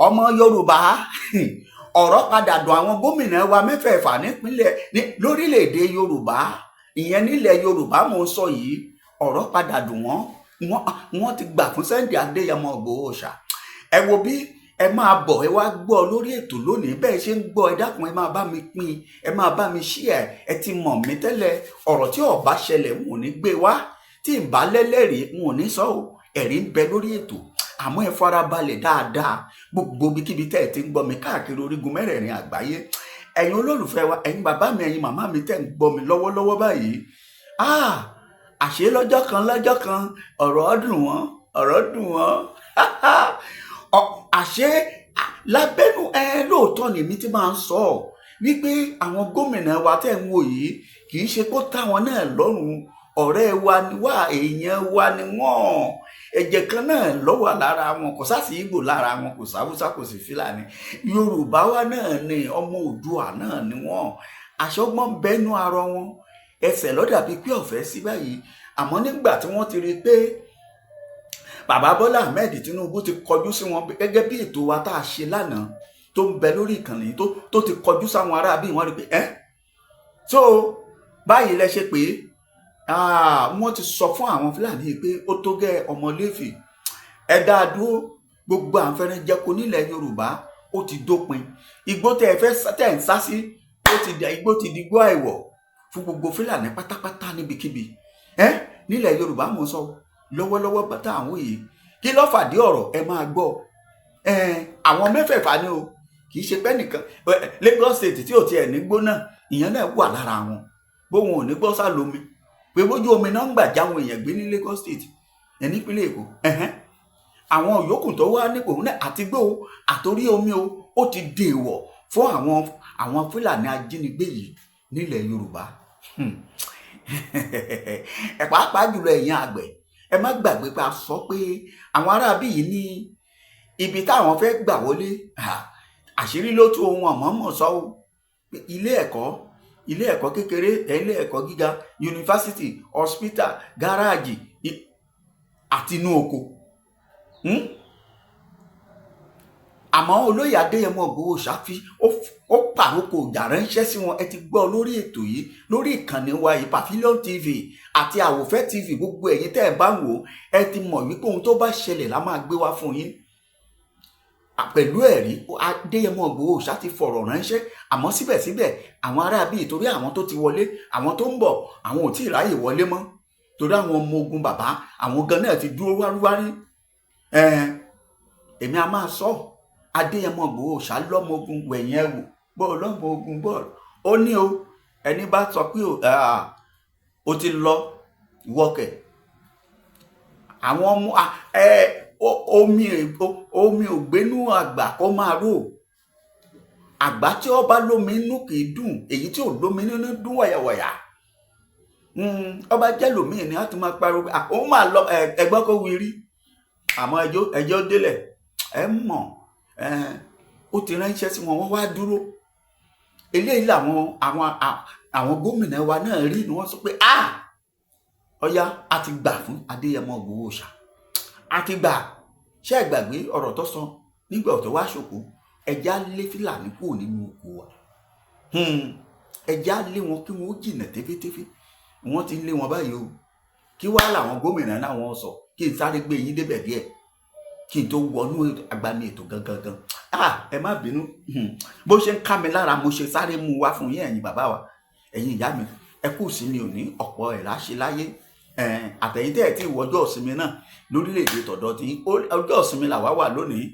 ọmọ Yorùbá ọ̀rọ̀ padà dùn àwọn gómìnà wa mẹ́fẹ̀ẹ̀fà lórílẹ̀‐èdè Yorùbá, ìyẹn nílẹ̀ Yorùbá mò ń sọ yìí. Ọ̀rọ̀ padà dùn wọ́n ti gbà fún Sunday Adéyẹmọ Ìgbòho Òòṣà. Ẹ wo bí ẹ máa bọ̀ ẹ wá gbọ́ lórí ètò lónìí, bẹ́ẹ̀ ṣe ń gbọ́ ẹ dákun ẹ máa bá mi pín, ẹ máa bá mi share. Ẹ ti mọ̀ mí tẹ́lẹ̀, ọ̀rọ̀ tí ó bá ṣẹlẹ̀ n ò ní gbé wá, tí n bá lẹ́lẹ́rìí n ò ní sọ ọ́. Ẹ̀rí ń bẹ lórí ètò, àmọ́ ẹ farabalẹ̀ dáadáa gbogbo ibikíbi tẹ́ ẹ ti ń gbọ́ mi káàkiri orígun mẹ́rẹ̀ẹ̀rin àgbáyé. Ẹ̀yin olólùfẹ́ wa, ẹ̀yin bàbá mi, ẹ̀yin màmá mi tẹ́ ń gbọ́ mi lọ́wọ́lọ́wọ́ báyìí. Àṣé lọ́jọ́ kan ọ̀rọ̀ dùn wọ́n àṣé lábẹ́nu lóòótọ́ ni èmi ti máa ń sọ wípé àwọn gómìnà wa tẹ́ ń wò yìí kì í ṣe kó táwọn náà lọ́rùn. Ọ̀rẹ́ wa ni wá, èèyàn wa ni wọ́n, ẹ̀jẹ̀ kan náà ló wà lára wọn, kò sásì Ìgbò lára wọn, kò sáwúsá kò sí Fúlàní. Yorùbá wa náà ni, ọmọ Oòduà náà ni wọ́n. Àṣọgbọ́n bẹ́nu ara wọn, ẹsẹ̀ ló dàbí pé ọ̀fẹ́ sí báyìí. Àmọ́ nígbà tí wọ́n ti rí i pé bàbá Bọ́lá Ahmed Tinubu ti kọjú sí wọn gẹ́gẹ́ bí ètò wa tá a ṣe lánàá tó ń bẹ lórí ìkànnì tó ti kọjú sáwọn ará bí wọ́n rí pé so báyìí lẹ ṣe pé wọ́n ti sọ fún àwọn Fúlàní pé ó tó gẹ́ Ọmọléfì, ẹ dáa dúró, gbogbo àǹfẹ̀rẹ̀ jẹko nílẹ̀ Yorùbá ó ti dópin. Igbó tẹ́ ń sá sí igbó ti digbó àìwọ̀ fún gbogbo Fúlàní pátápátá níbikíbi nílẹ̀ Yorùbá mò ń sọ lọ́wọ́lọ́wọ́ bàtà àwọn yìí. Kí ló fàdí ọ̀rọ̀ ẹ máa gbọ́. Àwọn mẹ́fẹ̀ẹ̀fà ni o, kì í ṣe pé nìkan. Lagos State tí ò tiẹ̀ ní gbóná, ìyẹn náà wà lára wọn. Bóun ò ní gbọ́ sá lómi pé bójú omi náà ń gbà jáwọn èèyàn gbé ní Lagos State nípínlẹ̀ Èkó. Àwọn yòókù tó wá nípò náà àti gbó àtòrí omi ó ti dèèwọ̀ fún àwọn Fúlàní ajínigbé yìí nílẹ̀ Yorùbá. Ẹ pàápàá jùlọ ẹ̀yin àgbẹ̀, ẹ má gbàgbé pé a sọ pé àwọn aráabí yìí ní ibi táwọn fẹ́ gbà wọlé, àṣírí ló tú ohun àmọ́mọ́ sọ ó. ilé ẹ̀kọ́ kékeré, ilé ẹ̀kọ́ gíga, yunifásitì, hospital, gáràjì àti inú oko. Àmọ́ olóyè Adéyẹmọ Ìgbòho Òòṣà ó pàrókò ìjà ránṣẹ́ sí wọn. Ẹ ti gbọ́ lórí ètò yìí lórí ìkànnì wa yìí, Pavilion TV àti Àwòfẹ́ TV. Gbogbo ẹ̀yin tẹ́ ẹ bá ń wò ẹ ti mọ̀ wípé ohun tó bá ṣẹlẹ̀ la máa gbé wá fún yín pẹ̀lú ẹ̀rí. Adéyẹmọ Ìgbòho Òòṣà ti fọ̀rọ̀ ránṣẹ́, àmọ́ síbẹ̀síbẹ̀ àwọn aráabí torí àwọn tó ti wọlé, àwọn tó ń bọ̀ àwọn ò tí ì ráyè wọlé mọ́ torí àwọn ọmọ ogun bàbá àwọn gan náà ti dúró wáríwárí. Èmi a máa sọ Adéyẹmọ Ìgbòho Òòṣà lọ́mọ ogun wẹ̀yìn ẹ̀wò bọ́ọ̀ lọ́mọ ogun bọ́ọ̀lù. Ó ní o, ẹni bá sọ pé o ti lọ wọkẹ̀, àwọn ọmọ omi ò gbénú àgbà kó máa rò. Àgbà tí ó bá lómi inú kì í dùn, èyí tí ò lómi nínú dùn wàyàwàyà. Ọba jẹ́ lómi ni a ti máa pariwo òun máa lọ ẹgbọ́n kó wí rí, àmọ́ ẹjọ́ délẹ̀ ẹ mọ̀. Ó ti ránṣẹ́ sí wọn, wọ́n wá dúró. Eléyìí làwọn àwọn gómìnà wa náà rí ni wọ́n sọ pé ọ̀yá a ti gbà fún Adéyẹmọ Ìgbòho Òòṣà, a ti gbà. Ṣé ẹ gbàgbé ọ̀rọ̀ tó sọ nígbà tó wá ṣòkò? Ẹja lé Fúlàní kúrò nínú oko wa, ẹja lé wọn kí wọn ó jìnà tẹ́fẹ́tẹ́fẹ́. Wọ́n ti lé wọn báyìí o. Kí wá làwọn gómìnà náà wọ́n sọ? Kí n sáré gbé yín débẹ̀ díẹ̀ kí n tó wọnú agbami ètò gangan. Ẹ má bínú, bó ṣe ń ká mi lára mo ṣe sáré mú wá fún yín, ẹ̀yin bàbá wa, ẹ̀yin ìyá mi. Ẹ kú sí mi ò ní ọ̀pọ̀ ẹ̀ láṣẹ láyé. Àtẹ̀yìntẹ́ ẹ̀ tí ìwọ ọjọ́ ìsinmi náà lórílẹ̀‐èdè tọ̀dọ̀ tí ọjọ́ ìsinmi làwa wà lónìí.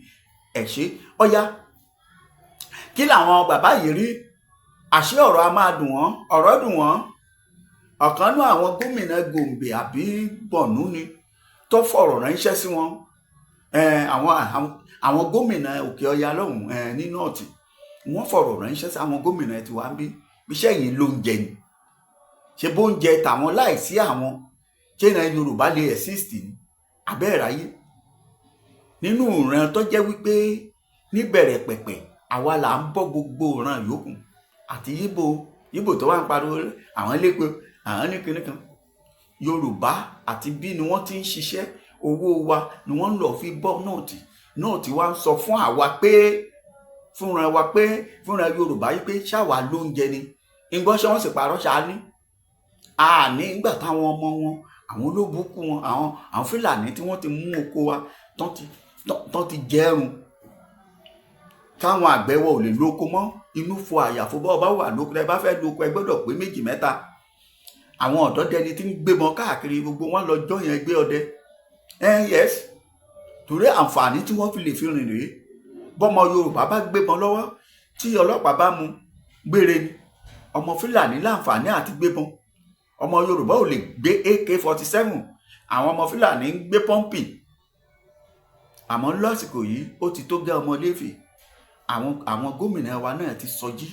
Ẹ ṣé. Ọ̀yá kí làwọn bàbá yìí rí? Àṣé ọ̀rọ̀ a máa dùn wọ́n, ọ̀rọ̀ dùn wọ́n. Ọ̀kan náà àwọn gómìnà Gombe àbí Borno ni tó fọ̀rọ̀ ránṣẹ́ sí wọn. Àwọn gómìnà Òkè Ọya lọ́hùn ní nọ́ọ̀tì, wọ́n fọ̀rọ̀ ránṣẹ́ sí àwọn gómìnà tí wàá ń bí iṣẹ́ yìí ló ń jẹ ni. Ṣé bó ń jẹ tàwọn láìsí àwọn ṣé ìran Yorùbá lè exist ní abẹ́ẹ̀ráyé nínú ìran tó jẹ́ wípé níbẹ̀rẹ̀ pẹ̀pẹ̀ àwa là ń bọ́ gbogbo ìran yòókù àti Ìgbò tó wà ń pariwo àwọn lépe àwọn ní kinní kan. Yorùbá àti bí ni wọ́n ti ń ṣiṣẹ́, owó wa ni wọ́n ń lọ fi bọ́ nọ́ọ̀tì náà tí wàá ń sọ fún àwa pé fúnra Yorùbá yìí pé ṣáwa lóúnjẹ ni ìgbọ́n ṣé wọ́n sì parọ́ ṣáání àní nígbà táwọn ọmọ wọn àwọn olóbùkún wọn àwọn Fúlàní tí wọ́n ti mú oko wa tán ti jẹrun táwọn àgbẹ̀wọ̀ ò lè lóko mọ́ inú fo àyàfo bá ọba wà lóko ẹ bá fẹ́ lóko ẹ gbọ́dọ̀ pé 2 mẹ́ta àwọn ọ̀dọ́dẹni tí ń gbébọn káàkiri gbogbo wọn lọ jọyàn ẹgbẹ́ ọdẹ yes torí àǹfààní tí wọ́n fi lè fi rìn rèé bọ́mọ Yorùbá bá gbébọn lọ́wọ́ tí ọlọ́pàá bá mú gbére ni ọmọ Fúlàní láǹfààní àti gbébọn ọmọ Yorùbá ò lè gbé AK-47 àwọn ọmọ Fúlàní ń gbé pọ́ǹpì àmọ́ lásìkò yìí ó ti tó gẹ́ ọmọ Léfì àwọn gómìnà wa náà ti sọjí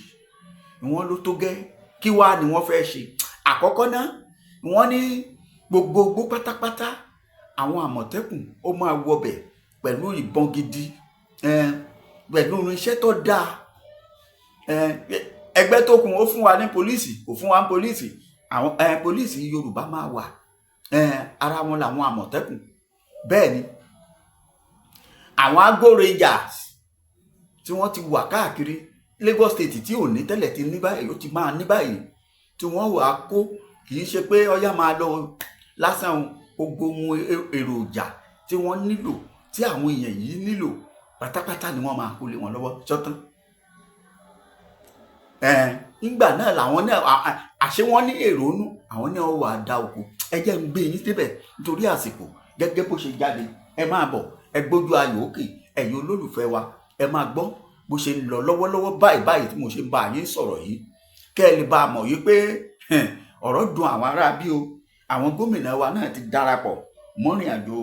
wọ́n ló tó gẹ́ kí wá ni wọ́n fẹ́ ṣe àkọ́kọ́ náà wọ́n ní gbogbo pátápátá àwọn Àmọ̀tẹ́kùn ó máa wọbẹ̀ pẹ̀lú ìbọn gidi pẹ̀lú irinṣẹ́ tó dáa ẹgbẹ́ tó kù ó fún wa ní pólíìsì kò fún wa ní pólíìsì àwọn pólíìsì Yorùbá máa wà ara wọn làwọn Àmọ̀tẹ́kùn bẹ́ẹ̀ ni àwọn Agbo Rangers tí wọ́n ti wà káàkiri Lagos State tí ò ní tẹ́lẹ̀ ti ní báyìí ó ti máa ní báyìí tí wọ́n wà kó kì í ṣe pé ọyá máa lọ lásán gbogbo ohun èròjà tí wọ́n nílò tí àwọn èèyàn yìí nílò pátápátá ni wọ́n máa kó lé wọn lọ́wọ́ ṣọ́tán nígbà náà làwọn náà àṣé wọ́n ní èrònú àwọn náà wà á da oko ẹ jẹ́ ń gbé yín débẹ̀ nítorí àsìkò gẹ́gẹ́ bó ṣe jáde ẹ máa bọ̀ ẹ gbójú ayò òkè ẹ̀yin olólùfẹ́ wa ẹ máa gbọ́ bó ṣe ń lọ lọ́wọ́lọ́wọ́ báyìí tí mo ṣe ń bá yín sọ̀rọ̀ yìí kẹ́ ẹ lè bá a mọ̀ yìí pé ọ̀rọ̀ dùn àwọn ará bí o àwọn gómìnà wa náà ti darapọ̀ mọ́rìn àjò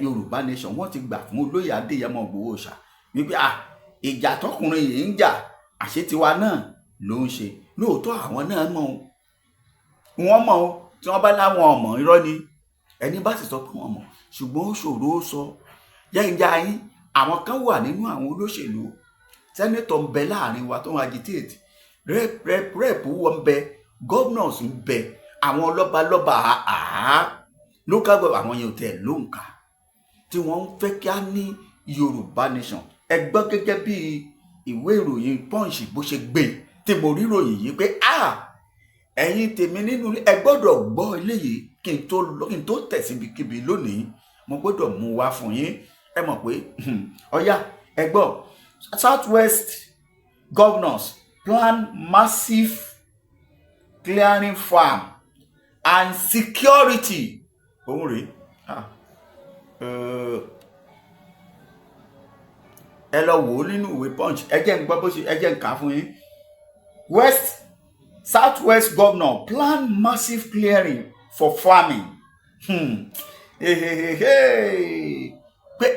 Yorùbá Nation wọ́n ti gbà fún olóyè Adéyẹmọ Ìgbòho Òòṣà wípé ìjà tọkùnrin yìí ń jà àṣetiwa náà ló ń ṣe lóòótọ́ àwọn náà mọ̀ wọ́n mọ̀ tí wọ́n bá láwọn ọmọ irọ́ ni ẹni bá sì sọ pé wọ́n mọ̀ ṣùgbọ́n ó ṣòro ó sọ yẹ́njá yín àwọn kan wà nínú àwọn olóṣèlú sẹ́nẹ́tọ̀ ń bẹ láàrin wa tó ń agitate rep wọ́n ń bẹ governors ń bẹ àwọn lọ́balọ́ba local government àwọn yẹn ò tẹ̀ ló ń kà tí wọ́n ń fẹ́ kí á ní Yorùbá Nation ẹ gbọ́ gẹ́gẹ́ bí ìwé ìròyìn Punch bó ṣe gbé tí mo rí ìròyìn yìí pé ẹ̀yin tèmi nínú ẹ gbọ́dọ̀ gbọ́ eléyìí kí n tó tẹ̀ síbikíbi lónìí mo gbọ́dọ̀ mú wá fún yín ẹ mọ̀ pé ọ̀yá ẹ gbọ́ Southwest governors plan massive clearing farm and security òun rèé ẹ lọ wò ó nínú ìwé Punch ẹ jẹ́ ń gbọ́ bó ṣe ẹ jẹ́ ń kà á fún yín Southwest governor plan massive clearing for farming pé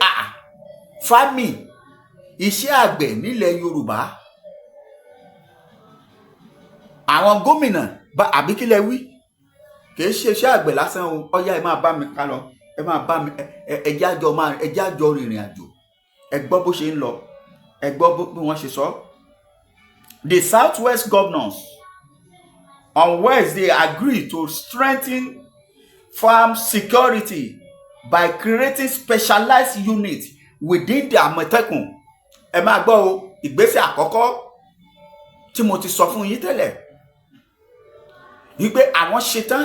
farming iṣẹ́ àgbẹ̀ nílẹ̀ Yorùbá àwọn gómìnà àbí kílẹ̀ wí kìí ṣe iṣẹ́ àgbẹ̀ lásán o ọ̀yá ẹ máa bá mi ká lọ ẹ máa bá mi ẹjẹ́ àjọ rìnrìn àjò ẹ gbọ́ bó ṣe ń lọ ẹ gbọ́ bí wọ́n ṣe sọ. The Southwest governors on Wednesday agreed to strengthen farm security by creating specialized units within the Àmọ̀tẹ́kùn. ẹ máa gbọ́ o ìgbésẹ̀ àkọ́kọ́ tí mo ti sọ fún yín tẹ́lẹ̀ wípé àwọn ṣetán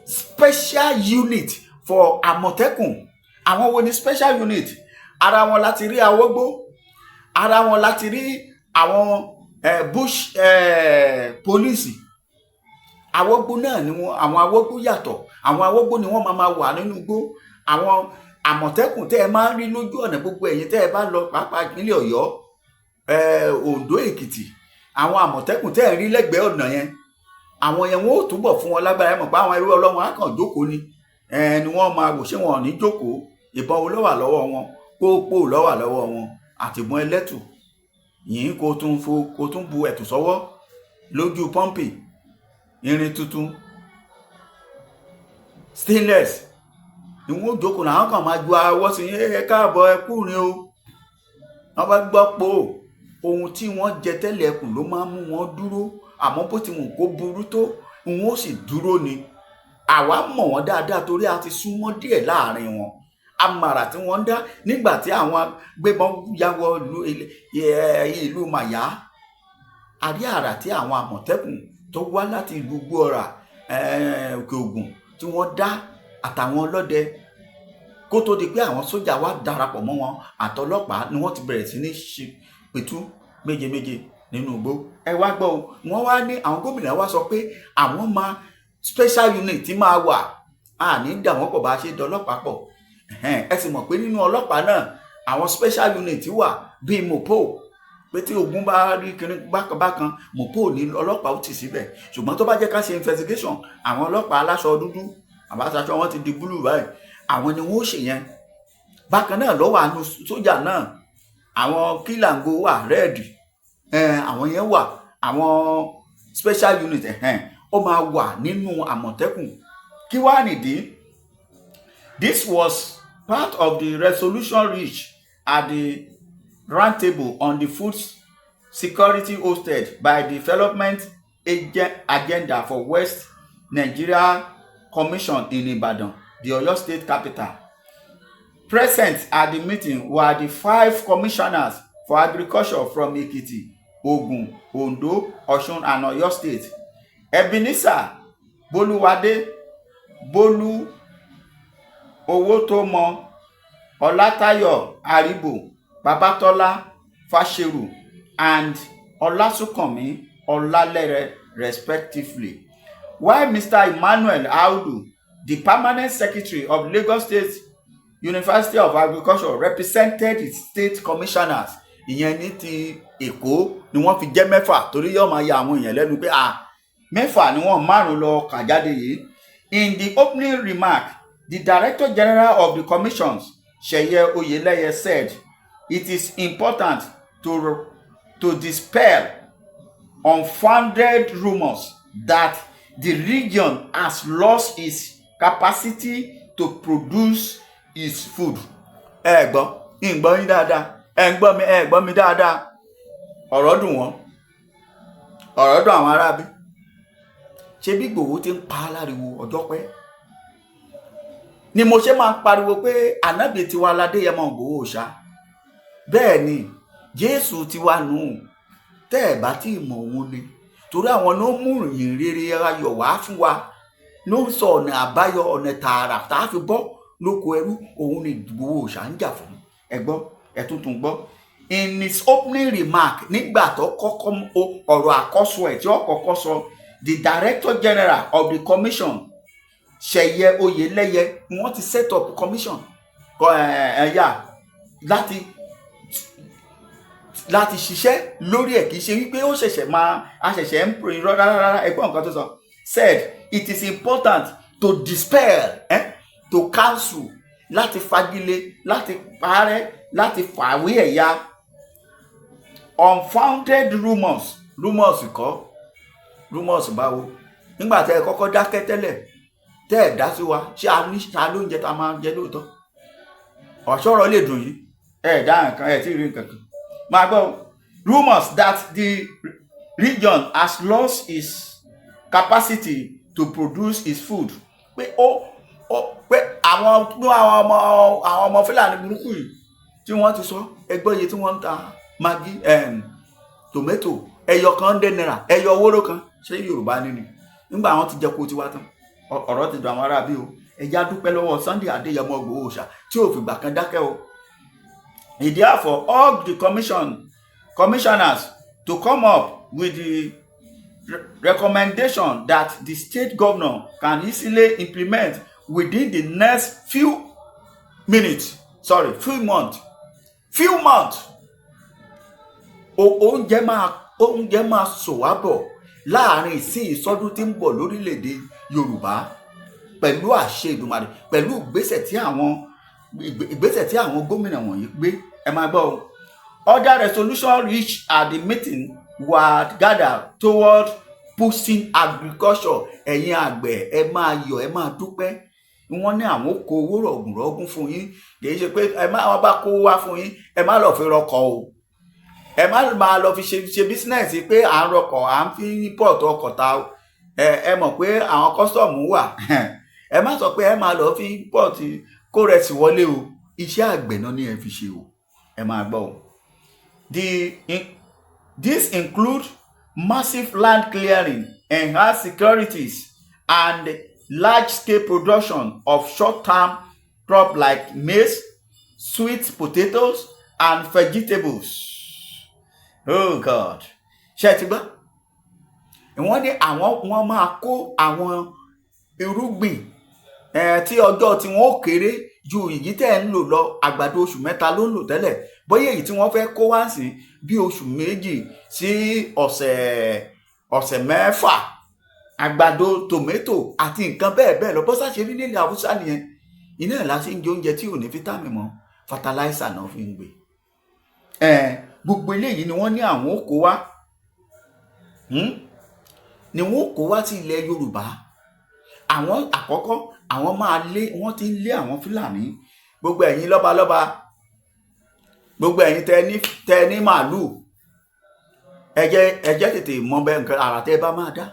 special unit for Àmọ̀tẹ́kùn. àwọn wo ni special unit? ara wọn láti rí Awógbó, ara wọn láti rí àwọn bush police. Awógbó náà ni wọn, àwọn Awógbó yàtọ̀, àwọn Awógbó ni wọ́n máa wà nínú igbó. àwọn Àmọ̀tẹ́kùn tẹ́ ẹ máa ń rí lójú ọ̀nà gbogbo ẹ̀yin tẹ́ ẹ bá lọ pàápàá ìpínlẹ̀ Ọ̀yọ́, Oǹdó, Èkìtì, àwọn Àmọ̀tẹ́kùn tẹ́ ẹ rí lẹ́gbẹ̀ẹ́ ọ̀nà yẹn, àwọn yẹn wọ́n ò túbọ̀ fún wọn lágbára. ẹ mọ̀ pé àwọn ẹrú Ọlọ́run á kàn jókòó ni ni wọ́n máa wò ṣé wọn ò ní jókòó. ìbọn wo ló wà lọ́wọ́ wọn? pópó ló wà lọ́wọ́ wọn àtìbọn ẹlẹ́tù yìí kó tún bu ẹ̀tù sọ́wọ́ lójú pọ́ǹpì, irin tuntun stainless ni wọ́n jókòó náà kàn máa ju awọ́ sí ẹ káàbọ̀ ẹ kúrin o. wọ́n bá gbọ́ pé ohun tí wọ́n jẹ tẹ́lẹ̀ ẹkùn ló máa ń mú wọn dúró, àmọ́ bó ti wù kó burú tó wọn ó sì dúró ni. àwa mọ̀ wọ́n dáadáa torí a ti súnmọ́ díẹ̀ láàrin wọn. àmàrà tí wọ́n ń dá nígbà tí àwọn gbébọn ya wọ ìlú Màyá. A rí àrà tí àwọn Àmọ̀tẹ́kùn tó wá láti ìlú Gbọ́ra Òkè Ògùn tí wọ́n dá àtàwọn ọlọ́dẹ kó tó di pé àwọn sójà wá darapọ̀ mọ́ wọn àtọlọ́pàá ni wọ́n ti bẹ̀rẹ̀ sí ní ṣe pẹ̀tù méje nínú igbó. Ẹ wá gbọ́ o, wọ́n wá ní àwọn gómìnà wá sọ pé àwọn máa special unit tí máa wà àní dà wọ́n pọ̀ bá ṣe dọlọ́pàá pọ̀. Ẹ sì mọ̀ pé nínú ọlọ́pàá náà àwọn special unit wà bíi mopo, pé tí ogun bá rí kiri bákan mopo ní ọlọ́pàá ó tì síbẹ̀. Ṣùgbọ́n tó bá jẹ́ ká ṣe investigation, àwọn ọlọ́pàá aláṣọ dúdú àbáṣaṣọ wọn ti di blue báyìí, àwọn ni wọ́n ó ṣe yẹn. Bákan náà lọ́wọ́ àánú sójà náà àwọn kílàngó wà rẹ́ẹ̀dì, àwọn yẹn wà, àwọn special unit ó máa wà nínú Àmọ̀tẹ́kùn. Kí wá nìdí? This was part of the resolution reached at the roundtable on the food security hosted by the Development Agenda for West Nigeria Commission in Ibadan, the Oyo State capital. Present at the meeting were the 5 commissioners for agriculture from Ekiti, Ogun, Ondo, Osun, and Oyo State. Ebenezer Boluwade, Bolu Owotomo, Olatayo Aribo, Babatola Fasheru, and Olasunkami Olalere, respectively. While Mr. Emmanuel Audu, the permanent secretary of Lagos State University of Agriculture, represented the state commissioners. Ìyẹn ní ti Èkó ni wọ́n fi jẹ́ 6 torí yóò máa ya àwọn èèyàn lẹ́nu pé 6 ni wọ́n 5 lọ kà jáde yìí. In the opening remark, the Director General of the Commissions, Seye Oyeleye, said, "It is important to dispel unfounded rumors that the region has lost its capacity to produce its food." Ẹ gbọ́, ìgbọ́ yín dáadáa, ẹ gbọ́ mi dáadáa. Ọ̀rọ̀ dùn wọ́n, ọ̀rọ̀ dùn àwọn arábí. Ṣé bí Ìgbòho ti ń pa láriwo ọjọ́ pẹ́ ni mo ṣe máa ń pariwo pé ànábì tiwa ládéyẹmọ Ìgbòho ṣá. Bẹ́ẹ̀ ni Jésù tiwa nù, tẹ́ ẹ̀ bá tí ì mọ̀ òun ni, torí àwọn ló mú ìrìn rere ayọ̀ wá fún wa, ló ń sọ ọ̀nà àbáyọ, ọ̀nà tààrà tá a fi bọ́ lóko ẹrú. Òun ni Ìgbòho ṣá ń jà fún. Ẹ gbọ́, ẹ tuntun gbọ́. In his opening remark, nígbà tó kọ́kọ́ ọ̀rọ̀ àkọ́sọ ẹ̀ tí ó kọ́kọ́ sọ, the Director General of the Commission, Seye Oyeleye, wọ́n ti set up commission láti ṣiṣẹ́ lórí ẹ̀. Kìí ṣe wípé ó ṣẹ̀ṣẹ̀ ń pè irọ́ rárá. Ẹgbọ́n nǹkan tó sọ, said it is important to dispel, to cancel, láti fagilé, láti parẹ́, láti fàwé ẹ̀yà unfounded rumors. Rumors báwo? Nígbà tẹ́ ẹ kọ́kọ́ dákẹ́ tẹ́lẹ̀, tẹ́ ẹ dá sí wa, ṣé a lóúnjẹ tá a máa jẹ lóòótọ́? Ọ̀ṣọ́rọ̀ lè dùn yìí, ẹ dá nǹkan, ẹ tí ì rí nǹkan kan. Máa gbọ́, rumors that the region has lost its capacity to produce its food. Pé àwọn ọmọ Fúlàní burúkú yìí tí wọ́n ti sọ, ẹgbẹ́ iye tí wọ́n ń ta magi, tomato ẹyọ kan £10, ẹyọ owóró kan. Ṣé Yorùbá nínú nígbà wọn ti jẹ kó tiwa tán? Ọ̀rọ̀ ti dùn àwọn ará bí o. Ẹja dúpẹ́ lọ́wọ́ Sunday Adéyẹmọ Ìgbòho ṣá tí ò fìgbà kan dákẹ́ o. He therefore urged the commissioners to come up with the recommendation that the state governor can easily implement within the next few months. Oúnjẹ máa sòwábọ̀ láàrin ìsìn ìsọdún tí ń bọ̀ lórílẹ̀‐èdè Yorùbá pẹ̀lú àṣẹ Èdùmàrè, pẹ̀lú ìgbésẹ̀ tí àwọn gómìnà wọ̀nyí gbé. Ẹ máa gbọ́ o. Other resolution reached at the meeting were gathered toward boosting agriculture. Ẹ̀yin àgbẹ̀ ẹ máa yọ̀, ẹ máa dúpẹ́. Wọ́n ní àwọn kó owó rọ̀gùnrọ̀gùn fún yín. Kì í ṣe pé wọ́n bá kó wá fún yín, ẹ má lọ fi rọkọ̀ o. Ẹ má máa lọ fi ṣe business pé à ń rọkọ̀, à ń fi import ọkọ̀ ta o. Ẹ mọ̀ pé àwọn custom wà. Ẹ má sọ pé ẹ máa lọ fi import kó rẹsì wọlé o, iṣẹ́ àgbẹ̀ náà ní ẹ fi ṣe o. Ẹ máa gbọ́ o. This include massive land clearing, enhanced securities, and large-scale production of short-term crops like maize, sweet potatoes, and vegetables. Oh God! Ṣé ti gbọ́? Wọ́n ní wọ́n máa kó àwọn irúgbìn tí ọjọ́ tí wọ́n ó kéré ju èyí tẹ́ ń lò lọ. Àgbàdo oṣù 3 ló ń lò tẹ́lẹ̀, bóyá èyí tí wọ́n fẹ́ kó wá sí bí oṣù 2 sí ọ̀sẹ̀ 6. Àgbàdo, tòmẹ́tò àti nǹkan bẹ́ẹ̀ lọ. Bọ́sà ṣe rí nílẹ̀ Haúsá nìyẹn. Iná ẹ̀ láti ń jẹ oúnjẹ tí ò ní fítámì mọ́, fataláísà náà fi ń gbé. Gbogbo eléyìí ni wọ́n ní àwọn ó kó wá, ni wọ́n ó kó wá sí ilẹ̀ Yorùbá. Àwọn àkọ́kọ́ wọ́n ti ń lé àwọn Fúlàní. Gbogbo ẹ̀yin lọ́balọ́ba, gbogbo ẹ̀yin tẹ́ ní màálù, ẹ jẹ́ tètè mọ bẹ́ẹ̀ nǹkan àrà tẹ́ bá máa dá,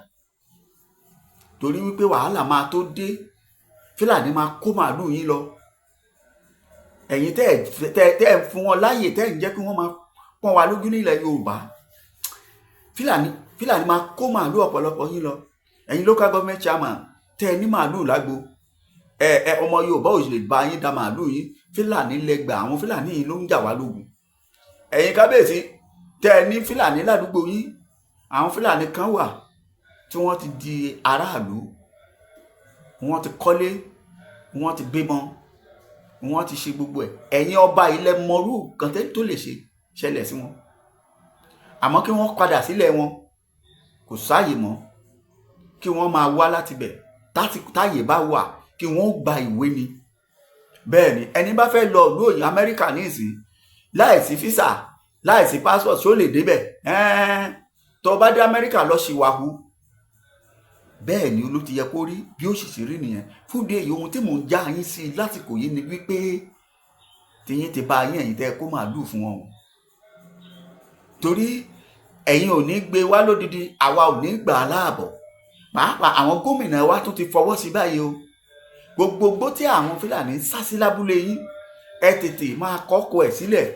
torí wípé wàhálà máa tó dé. Fúlàní máa kó màálù yín lọ. Ẹ̀yin tẹ́ fún wọn láàyè, tẹ́ ń jẹ́ kí wọ́n máa pọ́n wa lójú nílẹ̀ Yorùbá. Fúlàní máa kó màálù ọ̀pọ̀lọpọ̀ yín lọ. Ẹ̀yin local government chairman tẹ́ ní màálù lágbo, ọmọ Yorùbá ò lè bá yín da màálù yín. Fúlàní lẹ́gbà, àwọn Fúlàní yìí ló ń jà wá lógun. Ẹ̀yin kábíyèsí tẹ́ ní Fúlàní ládùúgbò yín, àwọn Fúlàní kan wà tí wọ́n ti di aráàlú, wọ́n ti kọ́lé, wọ́n ti bímọ, wọ́n ti ṣe gbogbo ẹ̀. Ẹ̀yin ọba ilẹ̀ mọ́rú kan tó lè ṣẹlẹ̀ sí wọn. Àmọ́ kí wọ́n padà sílẹ̀ wọn kò sáàyè mọ́. Kí wọ́n máa wá láti bẹ̀, táyè bá wà kí wọ́n gba ìwé ni. Bẹ́ẹ̀ ni ẹni bá fẹ́ lọ ìlú òyìn Amẹ́ríkà ní ìsìn láìsí físà, láìsí passport, ṣó lè débẹ̀? Tó bá dé Amẹ́ríkà lọ ṣì wàhù. Bẹ́ẹ̀ ni ló ti yẹ kó rí, bí ó sì ṣe rí nìyẹn. Fún ìdí èyí, ohun tí mò ń já yín sí lásìkò yìí ni wípé tiyín ti bá yín, ẹ̀yin tẹ́ kó màálù fún wọn. Torí ẹ̀yin ò ní gbé wá lódidi, àwa ò ní gbà á láàbọ̀. Pàápàá àwọn gómìnà wa tún ti fọwọ́ sí báyìí o. Gbogbo tí àwọn Fúlàní ń sá sí lábúlé yín, ẹ tètè máa kọ́kọ́ ẹ̀ sílẹ̀.